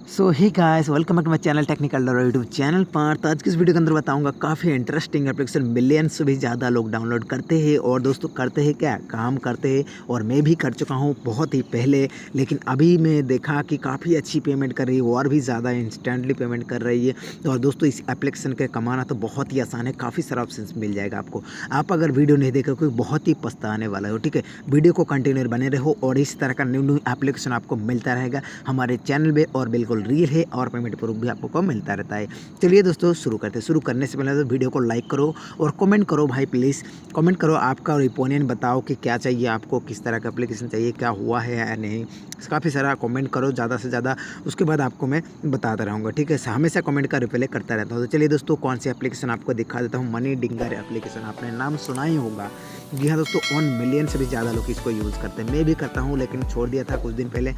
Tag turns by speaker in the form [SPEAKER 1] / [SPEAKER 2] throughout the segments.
[SPEAKER 1] So hey guys, welcome back to my channel technical YouTube channel पर। तो आज की इस वीडियो के अंदर बताऊंगा काफ़ी इंटरेस्टिंग एप्लीकेशन, मिलियंस से भी ज़्यादा लोग डाउनलोड करते हैं। और दोस्तों करते हैं क्या, काम करते हैं। और मैं भी कर चुका हूं बहुत ही पहले, लेकिन अभी मैं देखा कि काफ़ी अच्छी पेमेंट कर रही है और भी ज़्यादा इंस्टेंटली पेमेंट कर रही है। और दोस्तों इस एप्लीकेशन के कमाना तो बहुत ही आसान है, काफ़ी सारा ऑप्शन मिल जाएगा आपको। आप अगर वीडियो नहीं देखो कोई बहुत ही पछताने वाला हो, ठीक है। वीडियो को कंटिन्यू बने रहो और इस तरह का न्यू न्यू एप्लीकेशन आपको मिलता रहेगा हमारे चैनल में, और बिल्कुल रील है और पेमेंट प्रूफ भी आपको मिलता रहता है। चलिए दोस्तों शुरू करते हैं। शुरू करने से पहले तो वीडियो को लाइक करो और कमेंट करो भाई, प्लीज़ कमेंट करो। आपका ओपिनियन बताओ कि क्या चाहिए आपको, किस तरह का एप्लीकेशन चाहिए, क्या हुआ है या नहीं। काफ़ी सारा कमेंट करो ज़्यादा से ज़्यादा, उसके बाद आपको मैं बताता रहूँगा, ठीक है। हमेशा कमेंट का रिप्लाई करता रहता हूँ। तो चलिए दोस्तों कौन सी एप्लीकेशन आपको दिखा देता हूँ। मनी डिंगर एप्लीकेशन, आपने नाम सुना ही होगा। जी हाँ दोस्तों, 1 मिलियन से भी ज़्यादा लोग इसको यूज़ करते हैं। मैं भी करता हूँ लेकिन छोड़ दिया था कुछ दिन पहले।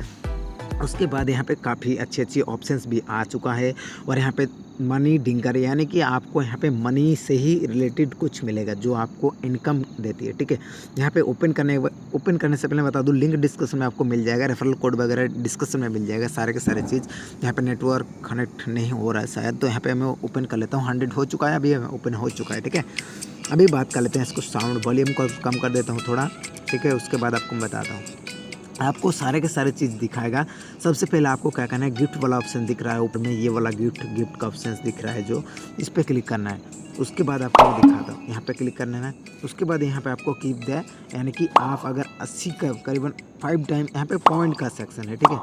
[SPEAKER 1] उसके बाद यहाँ पे काफ़ी अच्छी ऑप्शंस भी आ चुका है। और यहाँ पे मनी डिंगर यानी कि आपको यहाँ पे मनी से ही रिलेटेड कुछ मिलेगा जो आपको इनकम देती है, ठीक है। यहाँ पे ओपन करने से पहले बता दूँ, लिंक डिस्क्रिप्शन में आपको मिल जाएगा, रेफरल कोड वगैरह डिस्क्रिप्शन में मिल जाएगा, सारे के सारे चीज़। यहाँ पे नेटवर्क कनेक्ट नहीं हो रहा है शायद, तो यहाँ पे मैं ओपन कर लेता हूँ। 100 हो चुका है, अभी ओपन हो चुका है, ठीक है। अभी बात कर लेते हैं इसको, साउंड वॉल्यूम को कम कर देता हूँ थोड़ा, ठीक है। उसके बाद आपको बताता हूँ। आपको सारे के सारे चीज़ दिखाएगा। सबसे पहले आपको क्या करना है, गिफ्ट वाला ऑप्शन दिख रहा है ऊपर में, ये वाला गिफ्ट का ऑप्शन दिख रहा है जो, इस पर क्लिक करना है। उसके बाद आपको मैं दिखाता हूँ, यहाँ पे क्लिक करना है। उसके बाद यहाँ पे आपको कीप दे, यानी कि आप अगर 80 का करीबन 5 टाइम यहाँ पे पॉइंट का सेक्शन है, ठीक है।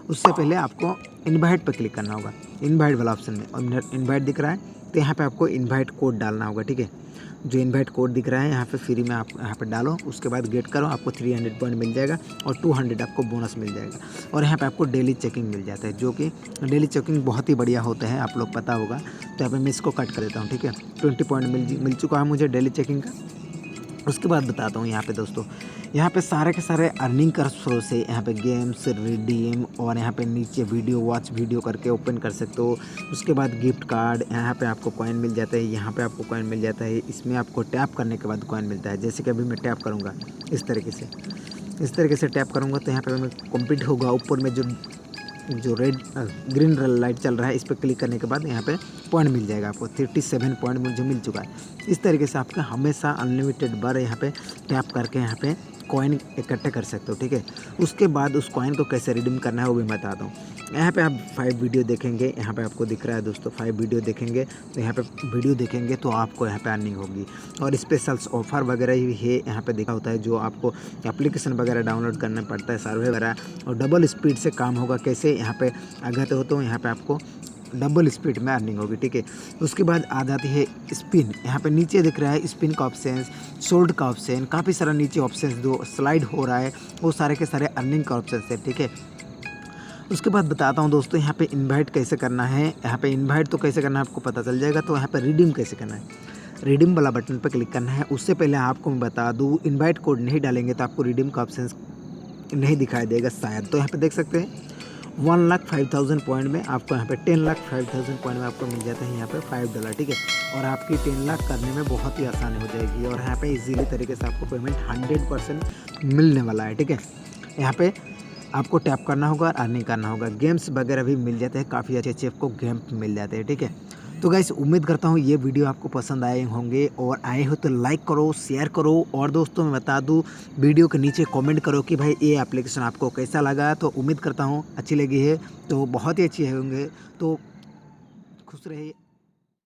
[SPEAKER 1] उससे पहले आपको इनवाइट पर क्लिक करना होगा, इनवाइट वाला ऑप्शन में। और इनवाइट दिख रहा है तो यहाँ पे आपको इनवाइट कोड डालना होगा, ठीक है। जो इनवाइट कोड दिख रहा है यहाँ पे फ्री में आप यहाँ पे डालो। उसके बाद गेट करो, आपको 300 पॉइंट मिल जाएगा और 200 आपको बोनस मिल जाएगा। और यहाँ पे आपको डेली चेकिंग मिल जाता है, जो कि डेली चेकिंग बहुत ही बढ़िया होता है, आप लोग पता होगा। तो यहाँ पे मैं इसको कट कर देता हूँ, ठीक है। 20 पॉइंट मिल चुका है मुझे डेली चेकिंग का। उसके बाद बताता हूँ यहाँ पे दोस्तों, यहाँ पे सारे के सारे अर्निंग का सोर्स है। यहाँ पे गेम्स, रिडीम, और यहाँ पे नीचे वीडियो वॉच वीडियो करके ओपन कर सकते हो। उसके बाद गिफ्ट कार्ड, यहाँ पे आपको कॉइन मिल जाता है, यहाँ पे आपको कॉइन मिल जाता है। इसमें आपको टैप करने के बाद कॉइन मिलता है। जैसे कि अभी मैं टैप करूँगा इस तरीके से टैप करूँगा तो यहाँ पर मैं कंप्लीट होगा। ऊपर में जो रेड ग्रीन लाइट चल रहा है, इस पर क्लिक करने के बाद यहाँ पे पॉइंट मिल जाएगा आपको। 37 पॉइंट मुझे मिल चुका है। इस तरीके से आपका हमेशा अनलिमिटेड बार यहाँ पे टैप करके यहाँ पे कॉइन इकट्ठे कर सकते हो, ठीक है। उसके बाद उस कॉइन को कैसे रिडीम करना है वो भी मैं बताता हूँ। यहाँ पे आप 5 वीडियो देखेंगे, यहाँ पे आपको दिख रहा है दोस्तों 5 वीडियो देखेंगे, तो यहाँ पे वीडियो देखेंगे तो आपको यहाँ पे अर्निंग होगी। और स्पेशल्स ऑफर वगैरह भी है, यहाँ पे देखा होता है जो आपको एप्लीकेशन वगैरह डाउनलोड करना पड़ता है, सर्वे वगैरह। और डबल स्पीड से काम होगा कैसे, यहाँ पे अगर हो तो यहाँ पे आपको डबल स्पीड में अर्निंग होगी, ठीक है। उसके बाद आ जाती है स्पिन। यहाँ पे नीचे दिख रहा है स्पिन का ऑप्शन, सोल्ड का ऑप्शन, काफ़ी सारा नीचे ऑप्शन जो स्लाइड हो रहा है वो सारे के सारे अर्निंग का ऑप्शन है, ठीक है। उसके बाद बताता हूँ दोस्तों, यहाँ पे इनवाइट कैसे करना है। यहाँ पे इनवाइट तो कैसे करना है आपको पता चल जाएगा। तो यहाँ पे रिडीम कैसे करना है, रिडीम वाला बटन पर क्लिक करना है। उससे पहले आपको मैं बता दूँ, इनवाइट कोड नहीं डालेंगे तो आपको रिडीम का ऑप्शन नहीं दिखाई देगा शायद। तो यहाँ पे देख सकते हैं 1,05,000 पॉइंट में आपको यहाँ पे 10,05,000 पॉइंट में आपको मिल जाता है यहाँ पे $5, ठीक है। और आपकी 10 लाख करने में बहुत ही आसानी हो जाएगी। और यहाँ पे इजीली तरीके से आपको पेमेंट 100% मिलने वाला है, ठीक है। यहाँ पे आपको टैप करना होगा और अर्निंग करना होगा। गेम्स वगैरह भी मिल जाते हैं, काफ़ी अच्छे आपको गेम मिल जाते हैं, ठीक है। तो गाइस उम्मीद करता हूँ ये वीडियो आपको पसंद आए होंगे, और आए हो तो लाइक करो, शेयर करो। और दोस्तों मैं बता दूँ, वीडियो के नीचे कमेंट करो कि भाई ये एप्लीकेशन आपको कैसा लगा। तो उम्मीद करता हूँ अच्छी लगी है, तो बहुत ही अच्छी होंगे। तो खुश रहिए।